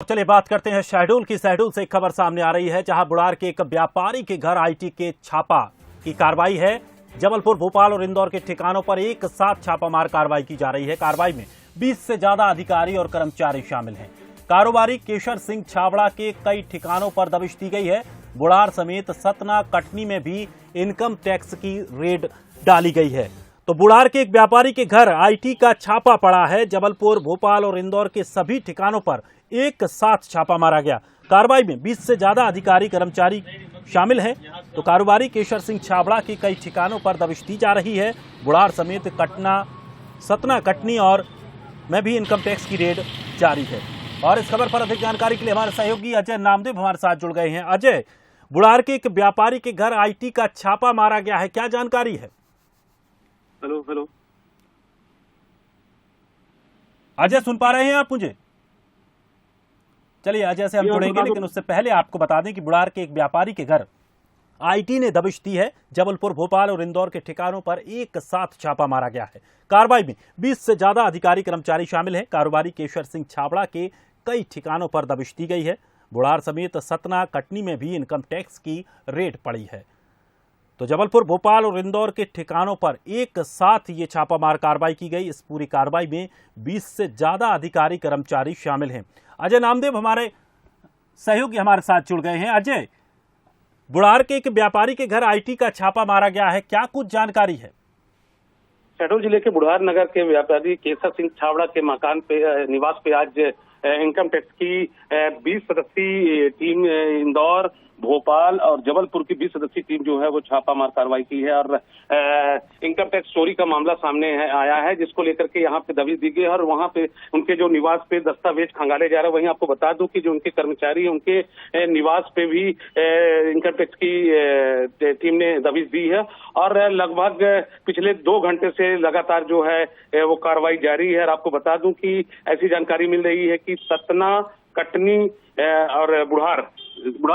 चलिए बात करते हैं शहडोल की। शहडोल से एक खबर सामने आ रही है जहां बुढ़ार के एक व्यापारी के घर आईटी के छापा की कार्रवाई है। जबलपुर, भोपाल और इंदौर के ठिकानों पर एक साथ छापामार कार्रवाई की जा रही है। कार्रवाई में 20 से ज्यादा अधिकारी और कर्मचारी शामिल हैं। कारोबारी केशर सिंह छाबड़ा के कई ठिकानों पर दबिश दी गई है। बुढ़ार समेत सतना, कटनी में भी इनकम टैक्स की रेड डाली गई है। तो बुढ़ार के एक व्यापारी के घर आईटी का छापा पड़ा है। जबलपुर, भोपाल और इंदौर के सभी ठिकानों पर एक साथ छापा मारा गया। कार्रवाई में 20 से ज्यादा अधिकारी कर्मचारी शामिल हैं। तो कारोबारी केशर सिंह छाबड़ा के कई ठिकानों पर दबिश दी जा रही है। बुढ़ार समेत सतना, कटनी और में भी इनकम टैक्स की रेड जारी है। और इस खबर पर अधिक जानकारी के लिए हमारे सहयोगी अजय नामदेव हमारे साथ जुड़ गए हैं। अजय, बुढ़ार के एक व्यापारी के घर आईटी का छापा मारा गया है, क्या जानकारी है? हेलो अजय, सुन पा रहे हैं आप मुझे? चलिए अजय से हम जुड़ेंगे, लेकिन उससे पहले आपको बता दें कि बुढ़ार के एक व्यापारी के घर आईटी ने दबिश दी है। जबलपुर, भोपाल और इंदौर के ठिकानों पर एक साथ छापा मारा गया है। कार्रवाई में 20 से ज्यादा अधिकारी कर्मचारी शामिल हैं। कारोबारी केशर सिंह छाबड़ा के कई ठिकानों पर दबिश दी गई है। बुढ़ार समेत सतना, कटनी में भी इनकम टैक्स की रेड पड़ी है। तो जबलपुर, भोपाल और इंदौर के ठिकानों पर एक साथ ये छापामार कार्रवाई की गई। इस पूरी कार्रवाई में 20 से ज्यादा अधिकारी कर्मचारी शामिल हैं। अजय नामदेव हमारे सहयोगी हमारे साथ जुड़ गए हैं। अजय, बुढ़ार के एक व्यापारी के घर आईटी का छापा मारा गया है, क्या कुछ जानकारी है? शहडोल जिले के बुढ़ार नगर के व्यापारी केशर सिंह छाबड़ा के मकान पे निवास पे आज इनकम टैक्स की 20 सदस्यीय टीम इंदौर, भोपाल और जबलपुर की 20 सदस्यीय टीम जो है वो छापामार कार्रवाई की है। और इनकम टैक्स चोरी का मामला सामने आया है, जिसको लेकर के यहाँ पे दबिश दी गई है और वहाँ पे उनके जो निवास पे दस्तावेज खंगाले जा रहे हैं। वहीं आपको बता दूं कि जो उनके कर्मचारी हैं, उनके निवास पे भी इनकम टैक्स की टीम ने दबिश दी है। और लगभग पिछले 2 घंटे से लगातार जो है वो कार्रवाई जारी है। और आपको बता दूं कि ऐसी जानकारी मिल रही है कि सतना, कटनी और बुढ़ार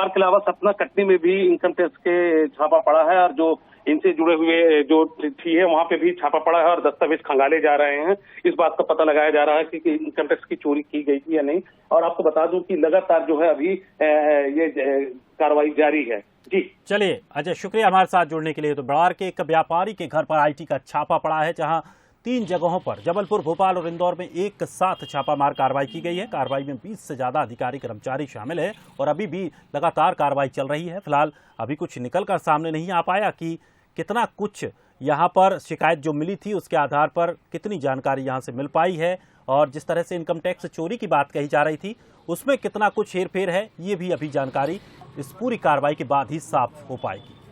के अलावा सतना, कटनी में भी इनकम टैक्स के छापा पड़ा है। और जो इनसे जुड़े हुए जो थी है वहां पे भी छापा पड़ा है और दस्तावेज खंगाले जा रहे हैं। इस बात का पता लगाया जा रहा है कि इनकम टैक्स की चोरी की गई थी या नहीं। और आपको बता दूं कि लगातार जो है अभी ये कार्रवाई जारी है। जी चलिए अजय, शुक्रिया हमारे साथ जुड़ने के लिए। तो बुढ़ार के एक व्यापारी के घर पर आईटी का छापा पड़ा है, जहां 3 जगहों पर जबलपुर, भोपाल और इंदौर में एक साथ छापामार कार्रवाई की गई है। कार्रवाई में 20 से ज्यादा अधिकारी कर्मचारी शामिल है और अभी भी लगातार कार्रवाई चल रही है। फिलहाल अभी कुछ निकल कर सामने नहीं आ पाया कि कितना कुछ यहाँ पर शिकायत जो मिली थी उसके आधार पर कितनी जानकारी यहाँ से मिल पाई है, और जिस तरह से इनकम टैक्स चोरी की बात कही जा रही थी उसमें कितना कुछ हेरफेर है, ये भी अभी जानकारी इस पूरी कार्रवाई के बाद ही साफ हो पाएगी।